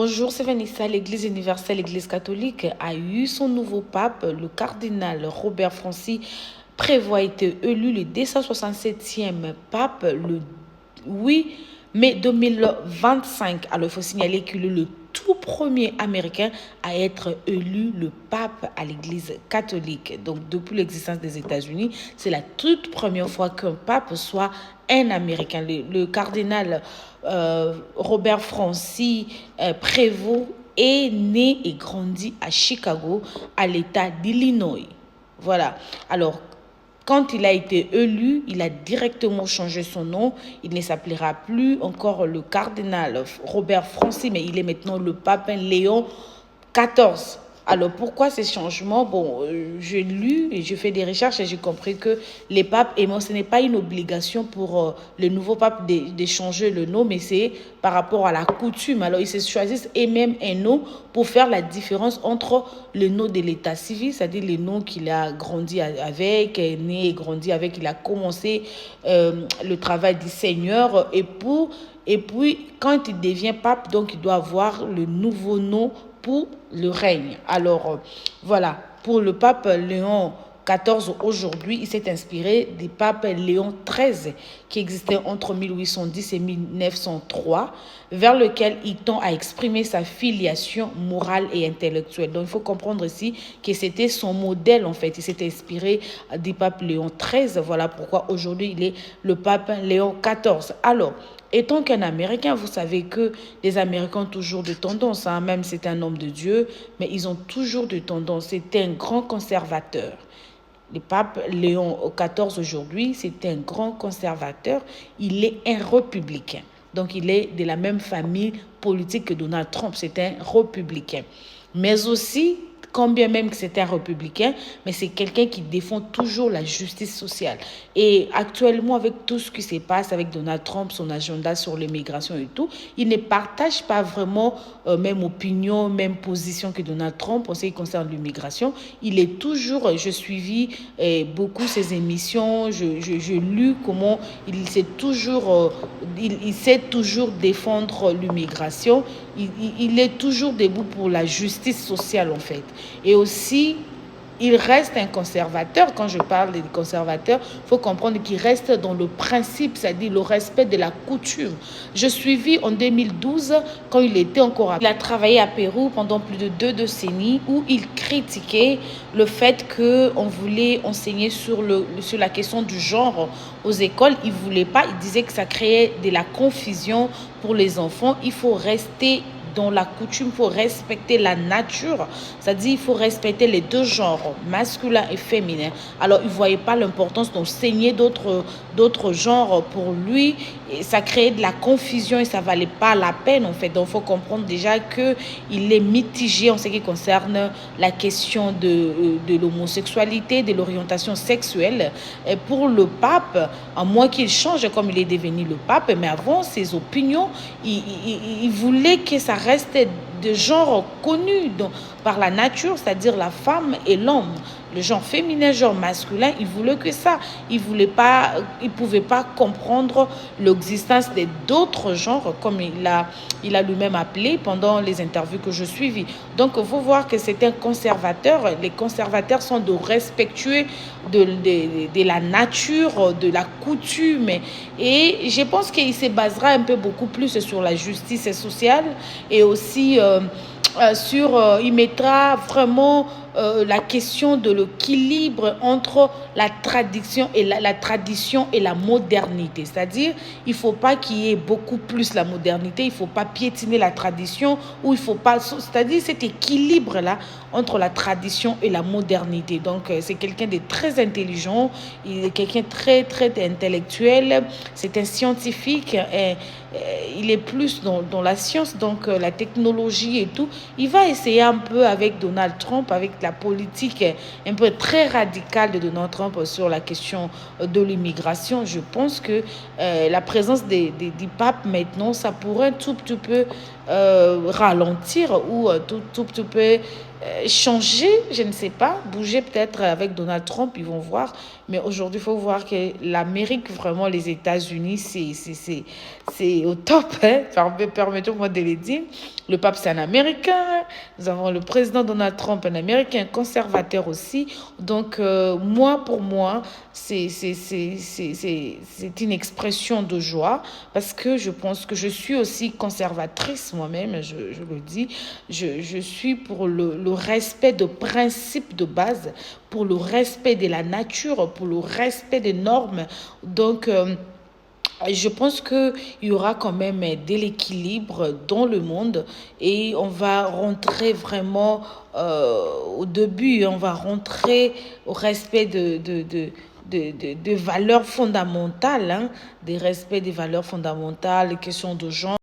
Bonjour, c'est Vanessa. L'Église universelle, l'Église catholique, a eu son nouveau pape, le cardinal Robert Francis. Prévoit a été élu le 267e pape le 8 mai 2025. Alors, il faut signaler qu'il est le tout premier Américain à être élu le pape à l'Église catholique. Donc, depuis l'existence des États-Unis, c'est la toute première fois qu'un pape soit un Américain. Le cardinal Robert Francis Prévost est né et grandi à Chicago, à l'État d'Illinois. Voilà. Alors, quand il a été élu, il a directement changé son nom. Il ne s'appellera plus encore le cardinal Robert Francis, mais il est maintenant le pape Léon XIV. Alors, pourquoi ces changements? Bon, j'ai lu et j'ai fait des recherches et j'ai compris que les papes, et moi, ce n'est pas une obligation pour le nouveau pape de changer le nom, mais c'est par rapport à la coutume. Alors, ils se choisissent eux-mêmes un nom pour faire la différence entre le nom de l'état civil, c'est-à-dire le nom qu'il a grandi avec, est né et grandi avec, il a commencé le travail du Seigneur, et puis, quand il devient pape, donc il doit avoir le nouveau nom pour le règne. Alors, voilà, pour le pape Léon XIV aujourd'hui, il s'est inspiré du pape Léon XIII qui existait entre 1810 et 1903, vers lequel il tend à exprimer sa filiation morale et intellectuelle. Donc, il faut comprendre ici que c'était son modèle, en fait. Il s'est inspiré du pape Léon XIII. Voilà pourquoi aujourd'hui, il est le pape Léon XIV. Alors, étant qu'un Américain, vous savez que les Américains ont toujours de tendance, même c'est un homme de Dieu, mais ils ont toujours de tendance. C'est un grand conservateur. Le pape Léon XIV aujourd'hui, c'est un grand conservateur. Il est un républicain. Donc, il est de la même famille politique que Donald Trump. C'est un républicain. Mais aussi, quand bien même que c'est un républicain, mais c'est quelqu'un qui défend toujours la justice sociale. Et actuellement, avec tout ce qui se passe avec Donald Trump, son agenda sur l'immigration et tout, il ne partage pas vraiment même opinion, même position que Donald Trump en ce qui concerne l'immigration. Il est toujours, je suivis beaucoup ses émissions, je lu comment il sait toujours défendre l'immigration. Il est toujours debout pour la justice sociale, en fait. Et aussi, il reste un conservateur. Quand je parle des conservateurs, il faut comprendre qu'il reste dans le principe, c'est-à-dire le respect de la coutume. Je suivis en 2012, quand il était encore il a travaillé à Pérou pendant plus de 2 décennies, où il critiquait le fait qu'on voulait enseigner sur la question du genre aux écoles. Il ne voulait pas, il disait que ça créait de la confusion pour les enfants. Il faut rester dans la coutume, il faut respecter la nature, c'est-à-dire il faut respecter les deux genres, masculin et féminin. Alors il ne voyait pas l'importance d'enseigner d'autres genres pour lui, et ça créait de la confusion et ça ne valait pas la peine, en fait. Donc il faut comprendre déjà qu'il est mitigé en ce qui concerne la question de l'homosexualité, de l'orientation sexuelle. Et pour le pape, à moins qu'il change comme il est devenu le pape, mais avant, ses opinions, il voulait que ça reste de genre connu par la nature, c'est-à-dire la femme et l'homme. Le genre féminin, genre masculin, il voulait que ça. Il pouvait pas comprendre l'existence d'autres genres, comme il a lui-même appelé pendant les interviews que je suivis. Donc, il faut voir que c'est un conservateur. Les conservateurs sont de respectueux de la nature, de la coutume. Et je pense qu'il se basera un peu beaucoup plus sur la justice sociale et aussi il mettra vraiment la question de l'équilibre entre la tradition et la modernité. C'est-à-dire, il ne faut pas qu'il y ait beaucoup plus la modernité, il ne faut pas piétiner la tradition, ou il faut pas... C'est-à-dire cet équilibre-là entre la tradition et la modernité. Donc, c'est quelqu'un de très intelligent, il est quelqu'un de très, très intellectuel, c'est un scientifique, il est plus dans la science, donc la technologie et tout. Il va essayer un peu avec Donald Trump, avec la politique un peu très radicale de Donald Trump sur la question de l'immigration. Je pense que la présence du pape maintenant, ça pourrait un tout petit peu ralentir ou tout petit peu changer, je ne sais pas, bouger peut-être avec Donald Trump, ils vont voir. Mais aujourd'hui, il faut voir que l'Amérique, vraiment, les États-Unis, c'est au top. Hein? Permettez-moi de le dire. Le pape, c'est un Américain. Nous avons le président Donald Trump, un Américain, conservateur aussi. Donc, pour moi, c'est une expression de joie parce que je pense que je suis aussi conservatrice moi-même, je le dis. Je suis pour le respect de principes de base, pour le respect de la nature, pour le respect des normes. Donc, je pense qu'il y aura quand même de l'équilibre dans le monde et on va rentrer vraiment au début, on va rentrer au respect de valeurs fondamentales, hein, des respects des valeurs fondamentales, les questions de genre.